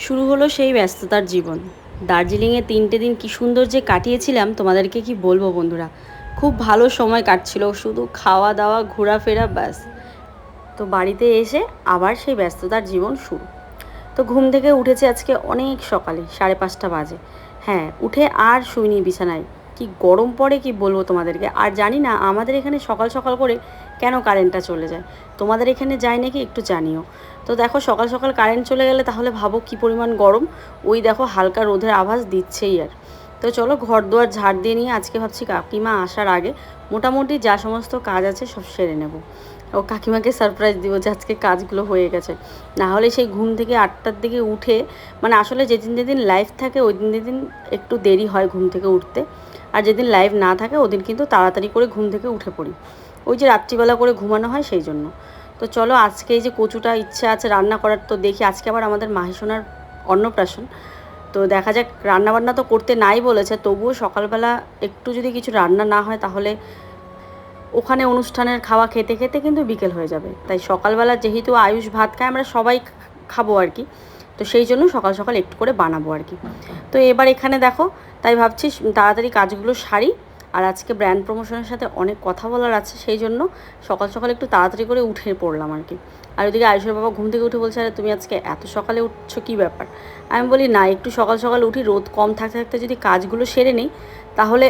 শুরু হলো সেই ব্যস্ততার জীবন। দার্জিলিংয়ে 3টে দিন কী সুন্দর যে কাটিয়েছিলাম তোমাদেরকে কি বলবো বন্ধুরা। খুব ভালো সময় কাটছিল, শুধু খাওয়া দাওয়া ঘোরাফেরা ব্যাস। তো বাড়িতে এসে আবার সেই ব্যস্ততার জীবন শুরু। তো ঘুম থেকে উঠেছে আজকে অনেক সকালে, 5:30 বাজে। হ্যাঁ, উঠে আর শুইনি বিছানায়। কি গরম পড়ে কি বলবো তোমাদেরকে। আর জানি না আমাদের এখানে সকাল সকাল করে কেন কারেন্টটা চলে যায়। তোমাদের এখানে যায় নাকি একটু জানিও। তো দেখো সকাল সকাল কারেন্ট চলে গেলে তাহলে ভাবো কী পরিমাণ গরম। ওই দেখো হালকা রোদের আভাস দিচ্ছেই আর। তো চলো ঘর দুয়ার ঝাড় দিয়ে নিয়ে আজকে ভাবছি কাকিমা আসার আগে মোটামুটি যা সমস্ত কাজ আছে সব সেরে নেব। ও কাকিমাকে সারপ্রাইজ দিব যে আজকে কাজগুলো হয়ে গেছে। না হলে সেই ঘুম থেকে 8টার দিকে উঠে, মানে আসলে যেদিন যেদিন লাইভ থাকে ওই দিন যেদিন একটু দেরি হয় ঘুম থেকে উঠতে, আর যেদিন লাইভ না থাকে ওদিন কিন্তু তাড়াতাড়ি করে ঘুম থেকে উঠে পড়ি। ওই যে রাত্রিবেলা করে ঘুমানো হয় সেই জন্য। তো চলো আজকে এই যে কচুটা ইচ্ছা আছে রান্না করার, তো দেখি আজকে আবার আমাদের মাহিসোনার অন্নপ্রাশন। তো দেখা যাক, রান্নাবান্না তো করতে নাই বলেছে, তবুও সকালবেলা একটু যদি কিছু রান্না না হয় তাহলে ওখানে অনুষ্ঠানের খাওয়া খেতে খেতে কিন্তু বিকেল হয়ে যাবে। তাই সকালবেলা যেহেতু আয়ুষ ভাত খায়, আমরা সবাই খাবো আর কি, তো সেই জন্য সকাল সকাল একটু করে বানাবো আর কি। তো এবার এখানে দেখো, তাই ভাবছি তাড়াতাড়ি কাজগুলো সারি। আর আজকে ব্র্যান্ড প্রমোশনের সাথে অনেক কথা বলার আছে, সেই জন্য সকাল সকাল একটু তাড়াতাড়ি করে উঠে পড়লাম আর কি। আর ওইদিকে আয়ুষের বাবা ঘুম থেকে উঠে বলছে, আরে তুমি আজকে এত সকালে উঠছো কী ব্যাপার। আমি বলি না, একটু সকাল সকাল উঠি, রোদ কম থাকতে থাকতে যদি কাজগুলো সেরে নিই তাহলে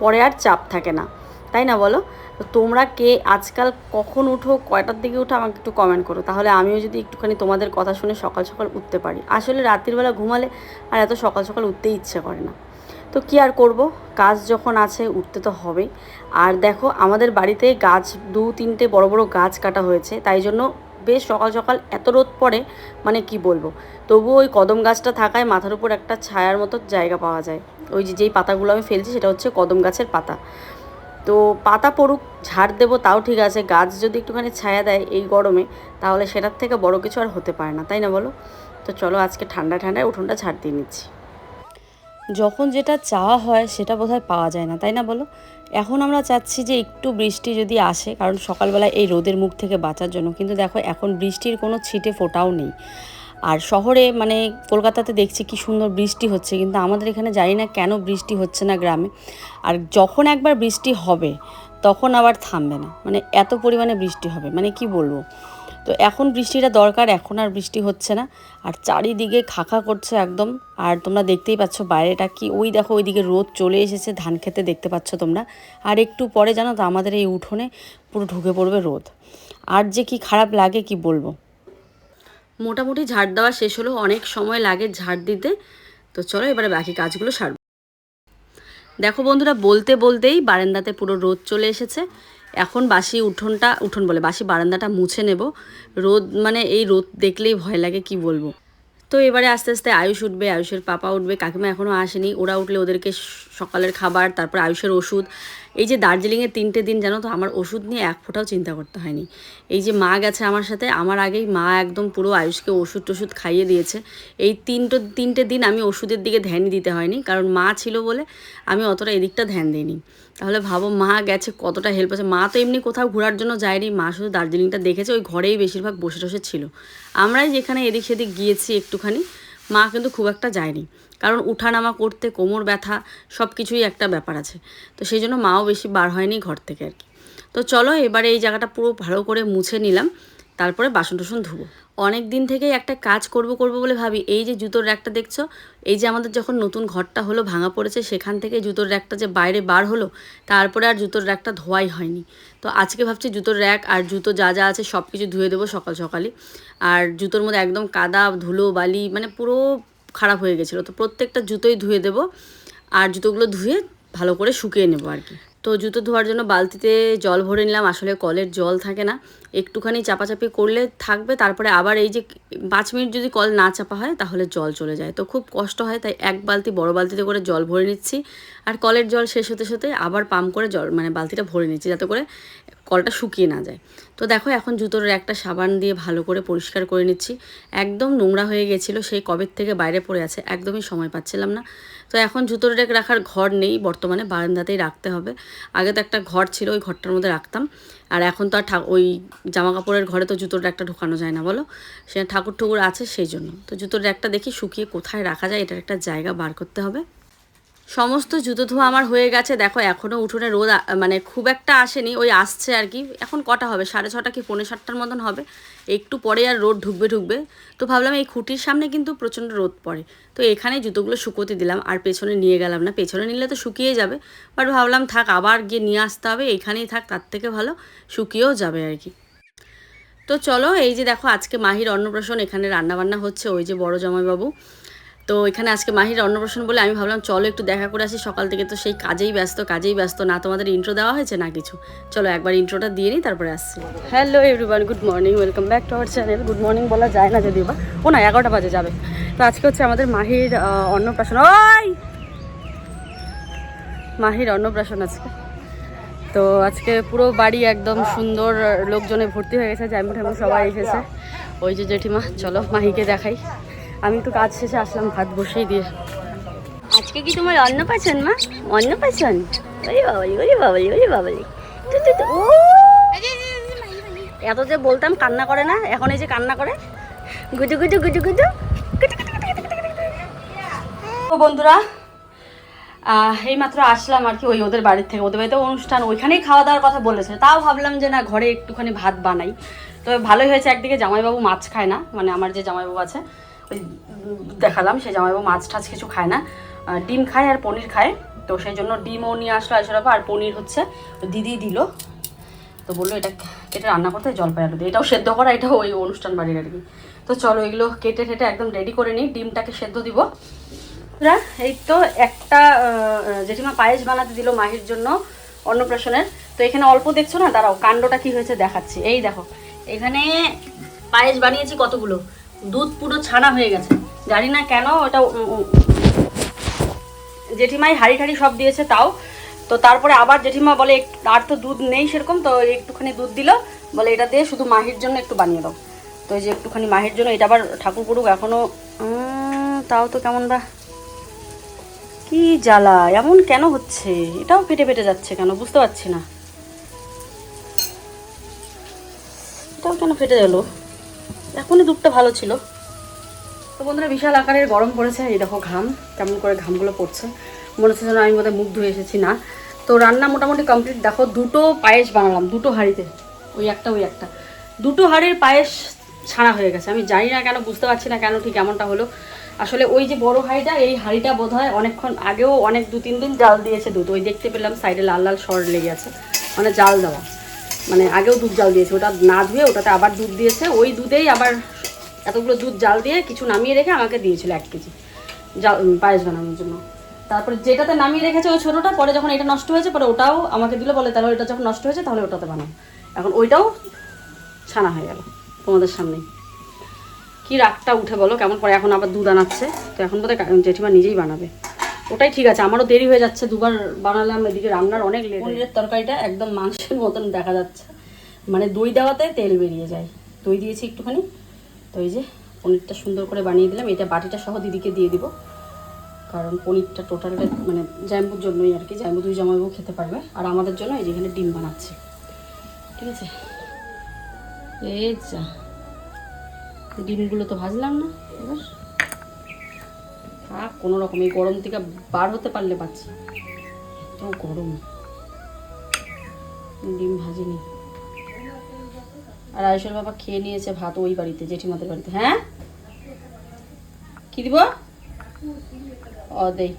পরে আর চাপ থাকে না, তাই না বলো। তো তোমরা কে আজকাল কখন উঠো, কয়টার দিকে উঠো আমাকে একটু কমেন্ট করো, তাহলে আমিও যদি একটুখানি তোমাদের কথা শুনে সকাল সকাল উঠতে পারি। আসলে রাত্রিবেলা ঘুমালে আর এত সকাল সকাল উঠতেই ইচ্ছে করে না। তো কী আর করব, কাজ যখন আছে উঠতে তো হবেই। আর দেখো আমাদের বাড়িতে গাছ 2-3টে বড় বড় গাছ কাটা হয়েছে, তাই জন্য বেশ সকাল সকাল এত রোদ পড়ে, মানে কি বলবো। তবুও ওই কদম গাছটা থাকায় মাথার উপর একটা ছায়ার মতো জায়গা পাওয়া যায়। ওই যে যেই পাতাগুলো আমি ফেলছি সেটা হচ্ছে কদম গাছের পাতা। তো পাতা পড়ুক, ঝাড় দেবো তাও ঠিক আছে, গাছ যদি একটুখানি ছায়া দেয় এই গরমে তাহলে সেটার থেকে বড় কিছু আর হতে পারে না, তাই না বলো। তো চলো আজকে ঠান্ডা ঠান্ডায় উঠোনটা ঝাড় দিয়ে নিচ্ছি। যখন যেটা চাওয়া হয় সেটা বোধহয় পাওয়া যায় না, তাই না বলো। এখন আমরা চাচ্ছি যে একটু বৃষ্টি যদি আসে, কারণ সকালবেলা এই রোদের মুখ থেকে বাঁচার জন্য। কিন্তু দেখো এখন বৃষ্টির কোনো ছিটে ফোঁটাও নেই। আর শহরে মানে কলকাতাতে দেখছি কি সুন্দর বৃষ্টি হচ্ছে, কিন্তু আমাদের এখানে জানি না কেন বৃষ্টি হচ্ছে না গ্রামে। আর যখন একবার বৃষ্টি হবে তখন আবার থামবে না, মানে এত পরিমাণে বৃষ্টি হবে, মানে কি বলবো। তো এখন বৃষ্টিটা দরকার, এখন আর বৃষ্টি হচ্ছে না। আর চারিদিকে খাখা করছে একদম। আর তোমরা দেখতেই পাচ্ছ বাইরেটা কি, ওই দেখো ওইদিকে রোদ চলে এসেছে, ধান খেতে দেখতে পাচ্ছ তোমরা। আর একটু পরে জানো তো আমাদের এই উঠোনে পুরো ঢুকে পড়বে রোদ। আর যে কি খারাপ লাগে কি বলবো। মোটামুটি ঝাড় দেওয়া শেষ হলো, অনেক সময় লাগে ঝাড় দিতে। তো চলো এবারে বাকি কাজগুলো সারবো। দেখো বন্ধুরা, বলতে বলতেই বারান্দাতে পুরো রোদ চলে এসেছে। এখন বাসি উঠোন বলে বাসি বারান্দাটা মুছে নেব। রোদ মানে এই রোদ দেখলেই ভয় লাগে, কি বলবো। তো এবারে আস্তে আস্তে আয়ুষ উঠবে, আয়ুষের পাপা উঠবে, কাকিমা এখনও আসেনি। ওরা উঠলে ওদেরকে সকালের খাবার, তারপর আয়ুষের ওষুধ। এই যে দার্জিলিংয়ে 3টে দিন জানো তো আমার ওষুধ নিয়ে এক ফোঁটাও চিন্তা করতে হয়নি। এই যে মা গেছে আমার সাথে, আমার আগেই মা একদম পুরো আয়ুষকে ওষুধ টষুধ খাইয়ে দিয়েছে। এই 3টে দিন আমি ওষুধের দিকে ধ্যানই দিতে হয়নি, কারণ মা ছিল বলে আমি অতটা এদিকটা ধ্যান দিইনি। তাহলে ভাবো মা গেছে কতটা হেল্প আছে। মা তো এমনি কোথাও ঘোরার জন্য যায়নি, মা শুধু দার্জিলিংটা দেখেছে, ওই ঘরেই বেশিরভাগ বসে টসে ছিল। আমরাই যেখানে এদিক সেদিক গিয়েছি একটুখানি, মা কিন্তু খুব একটা যায়নি, কারণ উঠানামা করতে কোমর ব্যথা সব কিছুই একটা ব্যাপার আছে। তো সেই জন্য মাও বেশি বার হয়নি ঘর থেকে আর কি। তো চলো এবারে এই জায়গাটা পুরো ভালো করে মুছে নিলাম, তারপরে বাসন টাসন ধুবো। অনেক দিন থেকেই একটা কাজ করব বলে ভাবি। এই যে জুতোর র্যাকটা দেখছো, এই যে আমাদের যখন নতুন ঘরটা হলো ভাঙা পড়েছে, সেখান থেকে জুতোর র্যাকটা যে বাইরে বার হলো, তারপরে আর জুতোর র্যাকটা ধোয়াই হয়নি। তো আজকে ভাবছি জুতোর র্যাক আর জুতো যা যা আছে সব কিছু ধুয়ে দেবো সকাল সকালই। আর জুতোর মধ্যে একদম কাদা ধুলো বালি মানে পুরো খারাপ হয়ে গেছিলো, তো প্রত্যেকটা জুতোই ধুয়ে দেবো। আর জুতোগুলো ধুয়ে ভালো করে শুকিয়ে নেবো আর কি। তো জুতো ধোয়ার জন্য বালতিতে জল ভরে নিলাম, আসলে কলের জল থাকে না, একটুখানি চাপাচাপি করলে থাকবে, তারপরে আবার এই যে 5 মিনিট যদি কল না চাপা হয় তাহলে জল চলে যায়, তো খুব কষ্ট হয়। তাই এক বালতি বড় বালতিতে করে জল ভরে নিচ্ছি। আর কলের জল শেষ হতে হতে আবার পাম্প করে জল মানে বালতিটা ভরে নিচ্ছি, যাতে করে কলটা শুকিয়ে না যায়। তো দেখো এখন জুতোর একটা সাবান দিয়ে ভালো করে পরিষ্কার করে নিচ্ছি। একদম নোংরা হয়ে গেছিলো, সেই কবের থেকে বাইরে পড়ে আছে, একদমই সময় পাচ্ছিলাম না। তো এখন জুতোর রেক রাখার ঘর নেই, বর্তমানে বারান্দাতেই রাখতে হবে। আগে তো একটা ঘর ছিল, ওই ঘরটার মধ্যে রাখতাম। আর এখন তো আর ওই জামা কাপড়ের ঘরে তো জুতোর র্যাকটা ঢোকানো যায় না বলো, সে ঠাকুর ঠুকুর আছে সেই জন্য। তো জুতোর র্যাকটা দেখি শুকিয়ে কোথায় রাখা যায়, এটার একটা জায়গা বার করতে হবে। সমস্ত জুতো ধোয়া আমার হয়ে গেছে। দেখো এখনও উঠোনে রোদ মানে খুব একটা আসেনি, ওই আসছে আর কি। এখন কটা হবে, 6:30 কি 6:45 মতন হবে। একটু পরে আর রোদ ঢুকবে। তো ভাবলাম এই খুঁটির সামনে কিন্তু প্রচণ্ড রোদ পড়ে, তো এখানে জুতোগুলো শুকোতে দিলাম, আর পেছনে নিয়ে গেলাম না। পেছনে নিলে তো শুকিয়ে যাবে, বাট ভাবলাম থাক, আবার গিয়ে নিয়ে আসতে হবে, এইখানেই থাক, তার থেকে ভালো শুকিয়েও যাবে আর কি। তো চলো, এই যে দেখো আজকে মাহির অন্নপ্রাশন, এখানে রান্নাবান্না হচ্ছে, ওই যে বড় জামাইবাবু। তো এখানে আজকে মাহির অন্নপ্রাশন বলে আমি ভাবলাম চলো একটু দেখা করে আসি। সকাল থেকে তো সেই কাজেই ব্যস্ত, না তোমাদের ইন্ট্রো দেওয়া হয়েছে না কিছু। চলো একবার ইন্ট্রোটা দিয়ে নিই, তারপরে আসছি। Hello everyone, good morning, welcome back to our channel. Good morning বলা যায় না যদিও বা, ও না 11টা বাজে যাবে। তো আজকে হচ্ছে আমাদের মাহির অন্নপ্রাশন। ওই মাহির অন্নপ্রাশন আজকে। তো আজকে পুরো বাড়ি একদম সুন্দর লোকজনে ভর্তি হয়ে গেছে, জাইমু ঠাইমু সবাই এসেছে। ওই যে জেঠিমা, চলো মাহিকে দেখাই। আমি তো কাজ শেষে আসলাম ভাত বসিয়ে দিয়ে। আজকে কি তোমার অন্নপ্রাশন মা? অন্নপ্রাশন? ওরে বাবালি। এত যে বলতাম কান্না করে না, এখন এই যে কান্না করে, গুজু। তো বন্ধুরা, এইমাত্র আসলাম আর কি ওই ওদের বাড়ির থেকে। ওদের বাড়িতে অনুষ্ঠান, ওইখানেই খাওয়া দাওয়ার কথা বলেছে। তাও ভাবলাম যে না, ঘরে একটুখানি ভাত বানাই। তো ভালোই হয়েছে, একদিকে জামাইবাবু মাছ খায় না, মানে আমার যে জামাইবাবু আছে ওই দেখালাম, সেই জামাইবাবু মাছ টাছ কিছু খায় না, ডিম খায় আর পনির খায়। তো সেই জন্য ডিমও নিয়ে আসলো আইসরাপা, আর পনির হচ্ছে দিদি দিল। তো বললো এটা কেটে রান্না করতে, জলপাই আলু দিয়ে, এটাও সেদ্ধ করা, এটাও ওই অনুষ্ঠান বাড়ির আর কি। তো চলো এগুলো কেটে একদম রেডি করে নিই, ডিমটাকে সেদ্ধ দিব। এই তো একটা জেঠিমা পায়েস বানাতে দিল মাহির জন্য অন্নপ্রাশনের। তো এখানে অল্প দেখছো না, দাঁড়াও কাণ্ডটা কি হয়েছে দেখাচ্ছি। এই দেখো এখানে পায়েস বানিয়েছি কতগুলো, দুধ পুরো ছানা হয়ে গেছে। জানি না কেন, ওটা জেঠিমাই হাঁড়ি ঠাড়ি সব দিয়েছে তাও। তো তারপরে আবার জেঠিমা বলে আর তো দুধ নেই সেরকম, তো একটুখানি দুধ দিল, বলে এটা দিয়ে শুধু মাহির জন্য একটু বানিয়ে দাও। তো এই যে একটুখানি মাহির জন্য, এটা আবার ঠাকুর করুক এখনও, তাও তো কেমন বা কি জ্বালা, এমন কেন হচ্ছে, এটাও ফেটে যাচ্ছে কেন বুঝতে পারছি না, এটাও কেন ফেটে গেল, এখনই দুধটা ভালো ছিল। তো বন্ধুরা বিশাল আকারের গরম পড়েছে, এই দেখো ঘাম কেমন করে ঘামগুলো পড়ছে, মনে হচ্ছে যেন আমি বোধহয় মুখ ধুয়ে এসেছি। না, তো রান্না মোটামুটি কমপ্লিট। দেখো দুটো পায়েস বানালাম, দুটো হাঁড়িতে, ওই একটা দুটো হাঁড়ির পায়েস ছাড়া হয়ে গেছে। আমি জানি না কেন, বুঝতে পারছি না কেন ঠিক এমনটা হলো। আসলে ওই যে বড় হাঁড়িটা, এই হাঁড়িটা বোধ হয় অনেকক্ষণ আগেও অনেক 2-3 দিন জাল দিয়েছে দুধ, ওই দেখতে পেলাম সাইডে লাল লাল সর লেগে আছে, মানে জাল দেওয়া, মানে আগেও দুধ জাল দিয়েছে, ওটা না ধুয়ে ওটাতে আবার দুধ দিয়েছে। ওই দুধেই আবার এতগুলো দুধ জাল দিয়ে কিছু নামিয়ে রেখে আমাকে দিয়েছিল 1 কেজি জাল পায়েস বানানোর জন্য। তারপরে যেটাতে নামিয়ে রেখেছে ওই ছোটোটা, পরে যখন এটা নষ্ট হয়েছে পরে ওটাও আমাকে দিল, বলে তাহলে ওইটা যখন নষ্ট হয়েছে তাহলে ওটাতে বানাও। এখন ওইটাও ছানা হয়ে গেল তোমাদের সামনেই। কি রাগটা উঠে বলো কেমন করে, এখন আবার দুধ আনাচ্ছে। তো এখন বোধহয় জেঠিমা নিজেই বানাবে, ওটাই ঠিক আছে। আমারও দেরি হয়ে যাচ্ছে, দুবার বানালাম, এদিকে রান্নার অনেক লেট। পনিরের তরকারিটা একদম মাংসের মতন দেখা যাচ্ছে, মানে দই দেওয়াতে তেল বেরিয়ে যায়। দই দিয়েছি একটুখানি। তো এই যে পনিরটা সুন্দর করে বানিয়ে দিলাম, এটা বাটিটা সহ দিদিকে দিয়ে দিব, কারণ পনিরটা টোটালটা মানে জামাইবুর জন্যই আর কি, জামাইবু 2 জামাইবু খেতে পারবে, আর আমাদের জন্য এই যেখানে ডিম বানাচ্ছি, ঠিক আছে। এই যা ডিমগুলো তো ভাজলাম না, এবার কোনো রকম এই গরম থেকে বার হতে পারলে পাচ্ছি, এত গরম, ডিম ভাজিনি। আর আয়ুষের বাবা খেয়ে নিয়েছে ভাত ওই বাড়িতে, জেঠিমাদের বাড়িতে। হ্যাঁ কি দিব, দেই।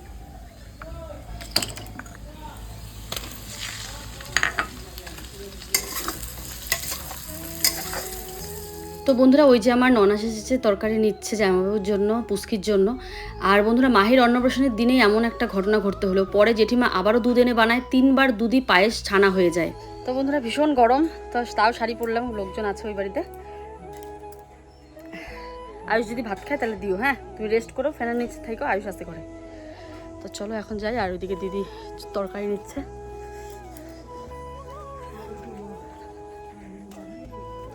তো বন্ধুরা ওই যে আমার ননাস এসেছে, তরকারি নিচ্ছে জামাইবাবুর জন্য, পুস্কির জন্য। আর বন্ধুরা মাহির অন্নপ্রাশনের দিনেই এমন একটা ঘটনা ঘটতে হলো, পরে জেঠিমা আবারও দুধ এনে বানায়, 3 বার দুধই পায়েস ছানা হয়ে যায়। তো বন্ধুরা ভীষণ গরম, তো তাও শাড়ি পরলাম, লোকজন আছে ওই বাড়িতে। আয়ুষ যদি ভাত খায় তাহলে দিও, হ্যাঁ তুমি রেস্ট করো, ফ্যানের নিচে থাকো, আয়ুষ আসতে করে। তো চলো এখন যাই, আর ওইদিকে দিদি তরকারি নিচ্ছে।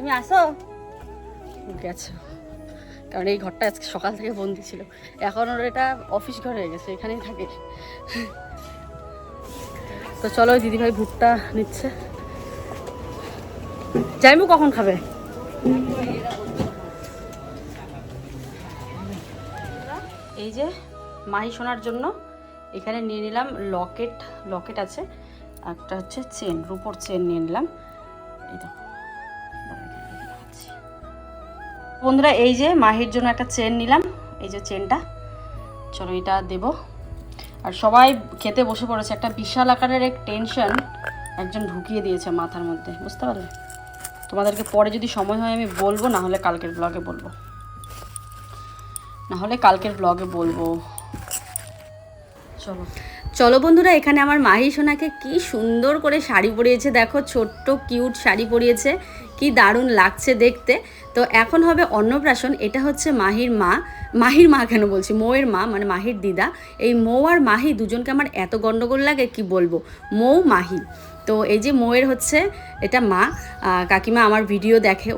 তুমি আসো। গেছো, কারণ এই ঘরটা আজকে সকাল থেকে বন্দি ছিল, এখন ওর এটা অফিস ঘর হয়ে গেছে, এখানেই থাকে। তো চলো দিদিভাই ভুট্টা নিচ্ছে। জাইমু কখন খাবে? এই যে মাহি শোনার জন্য এখানে নিয়ে নিলাম লকেট আছে, একটা হচ্ছে চেন, রূপোর চেন নিয়ে নিলাম। এই তো বন্ধুরা, এই যে মাহির জন্য একটা চেন নিলাম, এই যে চেনটা, চলো এটা দেব। আর সবাই খেতে বসে পড়েছে, একটা বিশাল আকারের এক টেনশন একজন ঢুকিয়ে দিয়েছে মাথার মধ্যে, বুঝতে পারলে? তোমাদেরকে পরে যদি সময় হয় আমি বলবো, না হলে কালকের ব্লগে বলবো, চলো চলো বন্ধুরা, এখানে আমার মাহি সোনাকে কি সুন্দর করে শাড়ি পরিয়েছে, দেখো ছোট্ট কিউট শাড়ি পরিয়েছে, কি দারুণ লাগছে দেখতে। তো এখন হবে অন্নপ্রাশন। এটা হচ্ছে মাহির মা কেন বলছি, মৌয়ের মা, মানে মাহির দিদা। এই মৌ আর মাহি দুজনকে আমার এত গন্ডগোল লাগে কি বলবো, মৌ মাহি। তো এই যে মৌয়ের হচ্ছে এটা মা, কাকিমা আমার ভিডিও দেখে,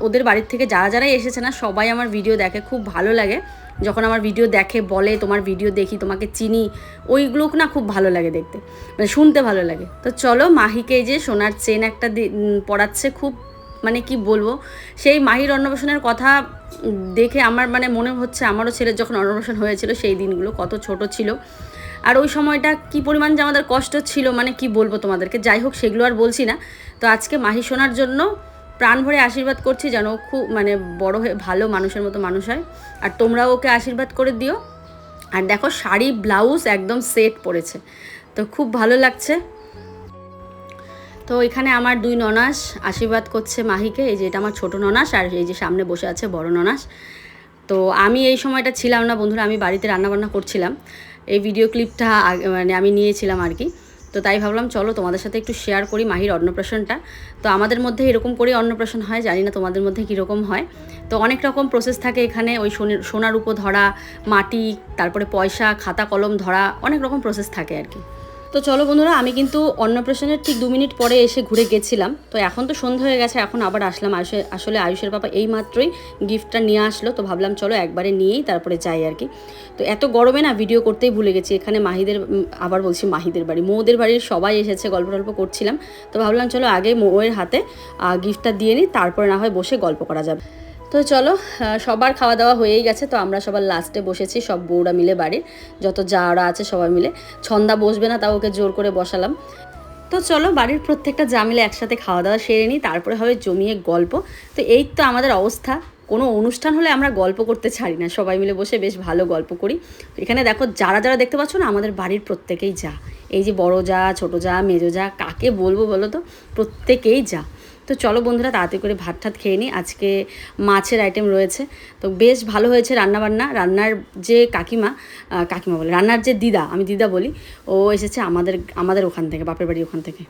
ওদের বাড়ির থেকে যারাই এসেছে না সবাই আমার ভিডিও দেখে, খুব ভালো লাগে যখন আমার ভিডিও দেখে, বলে তোমার ভিডিও দেখি, তোমাকে চিনি, ওইগুলো না খুব ভালো লাগে দেখতে, মানে শুনতে ভালো লাগে। তো চলো মাহিকে এই যে সোনার চেন একটা পরাচ্ছে, খুব মানে কি বলবো, সেই মাহির অন্নপ্রাশনের কথা দেখে আমার মানে মনে হচ্ছে আমারও ছেলের যখন অন্নপ্রাশন হয়েছিল সেই দিনগুলো কত ছোট ছিল, আর ওই সময়টা কি পরিমাণ যে আমাদের কষ্ট ছিল, মানে কি বলবো তোমাদেরকে। যাই হোক, সেগুলো আর বলছি না। তো আজকে মাহি সোনার জন্য প্রাণ ভরে আশীর্বাদ করছি যেন খুব মানে বড় হয়ে ভালো মানুষের মতো মানুষ হয়, আর তোমরাও ওকে আশীর্বাদ করে দিও। আর দেখো শাড়ি ব্লাউজ একদম সেট পরেছে, তো খুব ভালো লাগছে। তো এখানে আমার দুই ননাস আশীর্বাদ করছে মাহিকে, এই যে এটা আমার ছোটো ননাস, আর এই যে সামনে বসে আছে বড় ননাস। তো আমি এই সময়টা ছিলাম না বন্ধুরা, আমি বাড়িতে রান্নাবান্না করছিলাম, এই ভিডিও ক্লিপটা মানে আমি নিয়েছিলাম আর কি। তো তাই ভাবলাম চলো তোমাদের সাথে একটু শেয়ার করি মাহির অন্নপ্রাশনটা। তো আমাদের মধ্যে এরকম করেই অন্নপ্রাশন হয়, জানি না তোমাদের মধ্যে কীরকম হয়। তো অনেক রকম প্রসেস থাকে এখানে, ওই সোনার উপর ধরা, মাটি, তারপরে পয়সা, খাতা কলম ধরা, অনেক রকম প্রসেস থাকে আর কি। তো চলো বন্ধুরা, আমি কিন্তু অন্নপ্রাশনের ঠিক 2 মিনিট পরে এসে ঘুরে গেছিলাম। তো এখন তো সন্ধ্যা হয়ে গেছে, এখন আবার আসলাম। আসলে আয়ুষের বাবা এই মাত্রই গিফটটা নিয়ে আসলো, তো ভাবলাম চলো একবারে নিয়েই তারপরে যাই আর কি। তো এত গরমে না ভিডিও করতেই ভুলে গেছি। এখানে মাহিদের বাড়ি, মৌদের বাড়ির সবাই এসেছে, গল্প করছিলাম। তো ভাবলাম চলো আগে মৌয়ের হাতে গিফটটা দিয়ে নিই, তারপরে না হয় বসে গল্প করা যাবে। তো চলো, সবার খাওয়া দাওয়া হয়েই গেছে, তো আমরা সবার লাস্টে বসেছি, সব বউরা মিলে, বাড়ির যত যারা আছে সবাই মিলে। ছন্দা বসবে না, তাও ওকে জোর করে বসালাম। তো চলো বাড়ির প্রত্যেকটা যা মিলে একসাথে খাওয়া দাওয়া সেরে নিই, তারপরে হবে জমিয়ে গল্প। তো এই তো আমাদের অবস্থা, কোনো অনুষ্ঠান হলে আমরা গল্প করতে ছাড়ি না, সবাই মিলে বসে বেশ ভালো গল্প করি। এখানে দেখো যারা দেখতে পাচ্ছ না, আমাদের বাড়ির প্রত্যেকেই যা, এই যে বড় যা, ছোটো যা, মেজো যা, কাকে বলবো বলো তো, প্রত্যেকেই যা। তো চলো বন্ধুরা তাড়াতাড়ি করে ভাত খেয়ে নিই। আজকে মাছের আইটেম রয়েছে, তো বেশ ভালো হয়েছে রান্নাবান্না। রান্নার যে কাকিমা বলে, রান্নার যে দিদা, আমি দিদা বলি, ও এসেছে আমাদের ওখান থেকে, বাপের বাড়ি ওখান থেকে।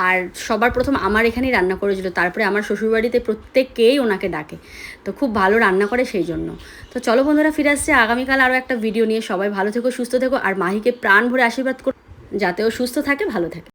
আর সবার প্রথম আমার এখানেই রান্না করেছিল, তারপরে আমার শ্বশুরবাড়িতে প্রত্যেককেই ওনাকে ডাকে, তো খুব ভালো রান্না করে সেই জন্য। তো চলো বন্ধুরা, ফিরে আসছে আগামীকাল আরও একটা ভিডিও নিয়ে। সবাই ভালো থেকো, সুস্থ থেকো, আর মাহিকে প্রাণ ভরে আশীর্বাদ করো যাতে ও সুস্থ থাকে, ভালো থাকে।